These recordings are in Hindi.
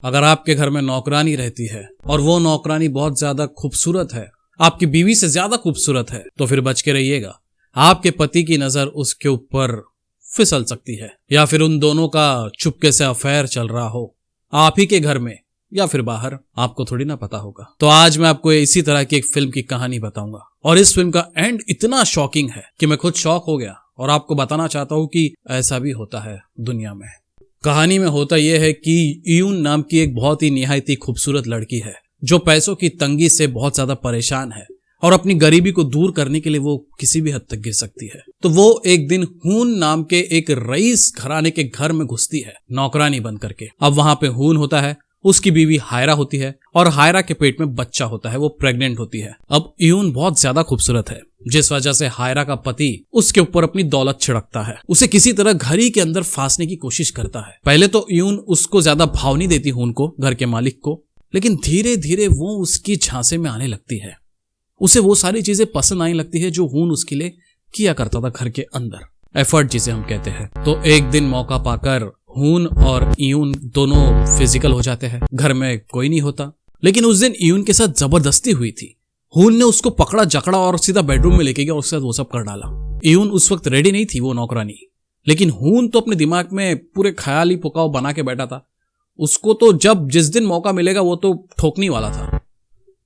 अगर आपके घर में नौकरानी रहती है और वो नौकरानी बहुत ज्यादा खूबसूरत है, आपकी बीवी से ज्यादा खूबसूरत है, तो फिर बच के रहिएगा। आपके पति की नजर उसके ऊपर फिसल सकती है, या फिर उन दोनों का चुपके से अफेयर चल रहा हो, आप ही के घर में या फिर बाहर, आपको थोड़ी ना पता होगा। तो आज मैं आपको इसी तरह की एक फिल्म की कहानी बताऊंगा, और इस फिल्म का एंड इतना शॉकिंग है कि मैं खुद शॉक हो गया और आपको बताना चाहता हूं कि ऐसा भी होता है दुनिया में। कहानी में होता यह है कि इयून नाम की एक बहुत ही निहायती खूबसूरत लड़की है जो पैसों की तंगी से बहुत ज्यादा परेशान है, और अपनी गरीबी को दूर करने के लिए वो किसी भी हद तक गिर सकती है। तो वो एक दिन हून नाम के एक रईस घराने के घर में घुसती है नौकरानी बन करके। अब वहां पे हून होता है, उसकी बीवी हायरा होती है, और हायरा के पेट में बच्चा होता है, वो प्रेग्नेंट होती है। अब इयून बहुत ज्यादा खूबसूरत है, जिस वजह से हायरा का पति उसके ऊपर अपनी दौलत छिड़कता है, उसे किसी तरह घर ही के अंदर फांसने की कोशिश करता है। पहले तो इयून उसको ज्यादा भाव नहीं देती हून को, घर के मालिक को, लेकिन धीरे धीरे वो उसकी झांसे में आने लगती है। उसे वो सारी चीजें पसंद आने लगती है जो हून उसके लिए किया करता था घर के अंदर, एफर्ट जिसे हम कहते हैं। तो एक दिन मौका पाकर हून और इयून दोनों फिजिकल हो जाते हैं। घर में कोई नहीं होता, लेकिन उस दिन इयून के साथ जबरदस्ती हुई थी। हून ने उसको पकड़ा जकड़ा और सीधा बेडरूम में लेके गया और उसके साथ वो सब कर डाला। इयून उस वक्त रेडी नहीं थी, वो नौकरानी, लेकिन हून तो अपने दिमाग में पूरे ख्याली पुकाव बना के बैठा था। उसको तो जब जिस दिन मौका मिलेगा वो तो ठोकने वाला था।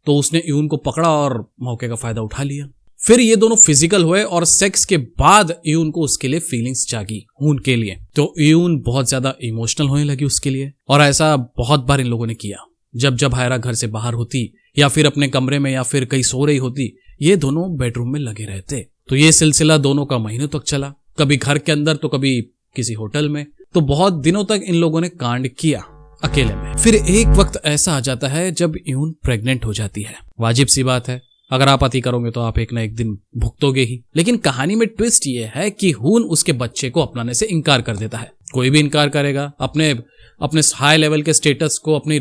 तो उसने इयून को पकड़ा और मौके का फायदा उठा लिया। फिर ये दोनों फिजिकल हुए और सेक्स के बाद इयून को उसके लिए फीलिंग्स जागी हून के लिए। तो इयून बहुत ज्यादा इमोशनल होने लगी उसके लिए, और ऐसा बहुत बार इन लोगों ने किया। जब जब हायरा घर से बाहर होती या फिर अपने कमरे में या फिर कहीं सो रही होती, ये दोनों बेडरूम में लगे रहते। तो ये सिलसिला दोनों का महीनों तक चला, कभी घर के अंदर तो कभी किसी होटल में। तो बहुत दिनों तक इन लोगों ने कांड किया अकेले में। फिर एक वक्त ऐसा आ जाता है जब इयून प्रेग्नेंट हो जाती है। वाजिब सी बात है, अगर आप अति करोगे तो आप एक ना एक दिन भुगतोगे ही। लेकिन कहानी में ट्विस्ट ये है कि हून उसके बच्चे को अपनाने से इनकार कर देता है। कोई भी इनकार करेगा अपने हाई लेवल के स्टेटस को, अपनी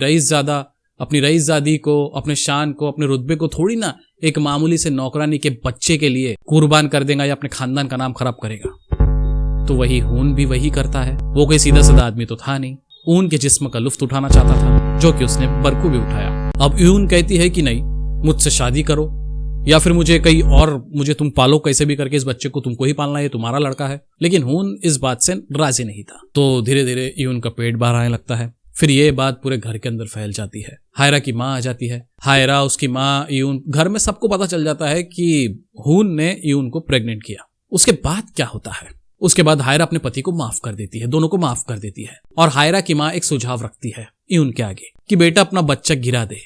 रईसजादी को, अपने शान को, अपने रुतबे को थोड़ी ना एक मामूली से नौकरानी के बच्चे के लिए कुर्बान कर देगा या अपने खानदान का नाम खराब करेगा। तो वही हून भी वही करता है। वो कोई सीधा साधा आदमी तो था नहीं, ऊन के जिस्म का लुफ्त उठाना चाहता था, जो कि उसने बरकू भी उठाया। अब यून कहती है कि नहीं, मुझसे शादी करो या फिर मुझे तुम पालो, कैसे भी करके इस बच्चे को तुमको ही पालना है, तुम्हारा लड़का है। लेकिन हून इस बात से राजी नहीं था। तो धीरे धीरे यून का पेट बाहर आने लगता है। फिर ये बात पूरे घर के अंदर फैल जाती है। हायरा की माँ आ जाती है। हायरा, उसकी माँ, यून, घर में सबको पता चल जाता है कि हून ने यून को प्रेग्नेंट किया। उसके बाद क्या होता है? उसके बाद हायरा अपने पति को माफ कर देती है, दोनों को माफ कर देती है। और हायरा की माँ एक सुझाव रखती है यून के आगे कि बेटा अपना बच्चा गिरा दे,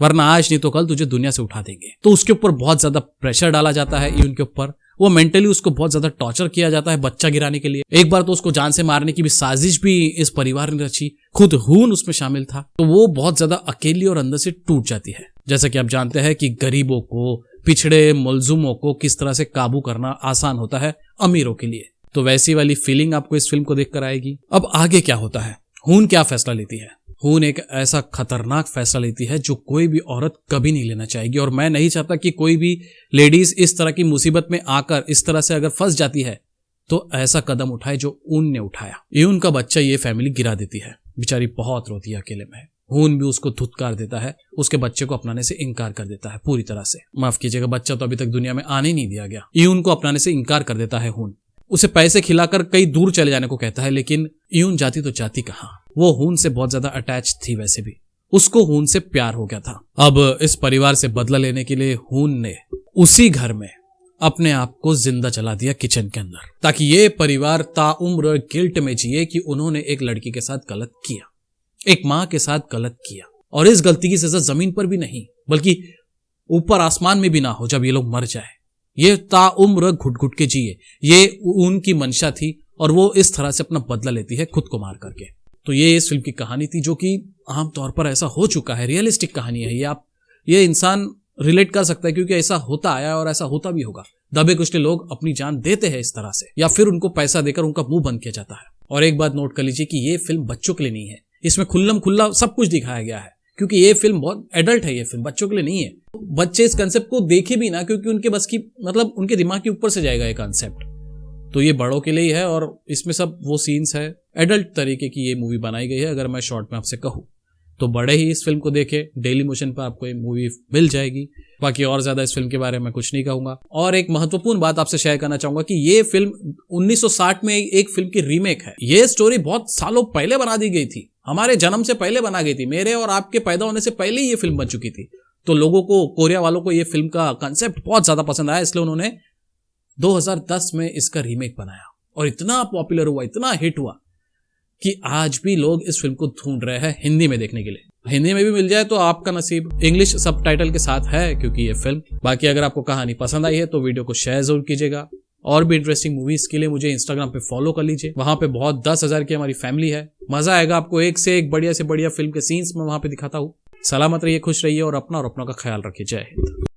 वरना आज नहीं तो कल तुझे दुनिया से उठा देंगे। तो उसके ऊपर बहुत ज्यादा प्रेशर डाला जाता है यून के ऊपर। वो मेंटली उसको बहुत ज्यादा टॉर्चर किया जाता है बच्चा गिराने के लिए। एक बार तो उसको जान से मारने की भी साजिश भी इस परिवार ने रची, खुद हून उसमें शामिल था। तो वो बहुत ज्यादा अकेली और अंदर से टूट जाती है। जैसा कि आप जानते हैं कि गरीबों को, पिछड़े मुलजुमों को किस तरह से काबू करना आसान होता है अमीरों के लिए। तो वैसी वाली फीलिंग आपको इस फिल्म को देखकर आएगी। अब आगे क्या होता है? हून क्या फैसला लेती है? हून एक ऐसा खतरनाक फैसला लेती है जो कोई भी औरत कभी नहीं लेना चाहेगी। और मैं नहीं चाहता कि कोई भी लेडीज इस तरह की मुसीबत में आकर इस तरह से अगर फंस जाती है तो ऐसा कदम उठाए जो ऊन ने उठाया। यून का बच्चा ये फैमिली गिरा देती है। बेचारी बहुत रोती है अकेले में। हून भी उसको धुतकार देता है, उसके बच्चे को अपनाने से इनकार कर देता है पूरी तरह से। माफ कीजिएगा, बच्चा तो अभी तक दुनिया में आने नहीं दिया गया। यून को अपनाने से इनकार कर देता है हून। उसे पैसे खिलाकर कई दूर चले जाने को कहता है, लेकिन यून जाती तो जाती कहां। वो हून से बहुत ज्यादा अटैच थी, वैसे भी उसको हून से प्यार हो गया था। अब इस परिवार से बदला लेने के लिए हून ने उसी घर में अपने आप को जिंदा चला दिया किचन के अंदर, ताकि ये परिवार ताउम्र गिल्ट में जिए कि उन्होंने एक लड़की के साथ गलत किया, एक माँ के साथ गलत किया। और इस गलती की सजा जमीन पर भी नहीं बल्कि ऊपर आसमान में भी ना हो जब ये लोग मर जाए। ये ताउम्र घुट घुट के जिए, ये उनकी मंशा थी और वो इस तरह से अपना बदला लेती है खुद को मार करके। तो ये इस फिल्म की कहानी थी, जो कि आमतौर पर ऐसा हो चुका है, रियलिस्टिक कहानी है। ये इंसान रिलेट कर सकता है क्योंकि ऐसा होता आया और ऐसा होता भी होगा। दबे कुचले लोग अपनी जान देते हैं इस तरह से, या फिर उनको पैसा देकर उनका मुंह बंद किया जाता है। और एक बात नोट कर लीजिए कि ये फिल्म बच्चों के लिए नहीं है। इसमें खुल्लम खुल्ला सब कुछ दिखाया गया है, क्योंकि ये फिल्म बहुत एडल्ट है। ये फिल्म बच्चों के लिए नहीं है। बच्चे इस कंसेप्ट को देखे भी ना, क्योंकि उनके बस की मतलब उनके दिमाग के ऊपर से जाएगा ये कंसेप्ट। तो ये बड़ों के लिए ही है और इसमें सब वो सीन्स है। एडल्ट तरीके की ये मूवी बनाई गई है, अगर मैं शॉर्ट में आपसे कहूँ। तो बड़े ही इस फिल्म को देखें। डेली मोशन पर आपको ये मूवी मिल जाएगी। बाकी और ज्यादा इस फिल्म के बारे में कुछ नहीं कहूंगा। और एक महत्वपूर्ण बात आपसे शेयर करना चाहूंगा कि ये फिल्म 1960 में एक फिल्म की रीमेक है। ये स्टोरी बहुत सालों पहले बना दी गई थी, हमारे जन्म से पहले बना गई थी, मेरे और आपके पैदा होने से पहले ही ये फिल्म बन चुकी थी। तो लोगों को, कोरिया वालों को ये फिल्म का कंसेप्ट बहुत ज्यादा पसंद आया, इसलिए उन्होंने 2010 में इसका रीमेक बनाया और इतना पॉपुलर हुआ, इतना हिट हुआ कि आज भी लोग इस फिल्म को ढूंढ रहे हैं हिंदी में देखने के लिए। हिंदी में भी मिल जाए तो आपका नसीब, इंग्लिश सबटाइटल के साथ है क्योंकि ये फिल्म। बाकी अगर आपको कहानी पसंद आई है तो वीडियो को शेयर जरूर कीजिएगा। और भी इंटरेस्टिंग मूवीज के लिए मुझे इंस्टाग्राम पे फॉलो कर लीजिए, वहां पे बहुत 10,000 की हमारी फैमिली है। मजा आएगा आपको, एक से एक बढ़िया से बढ़िया फिल्म के सीन्स में वहां पे दिखाता हूँ। सलामत रहिए, खुश रहिए और अपना का ख्याल रखिए। जय हिंद।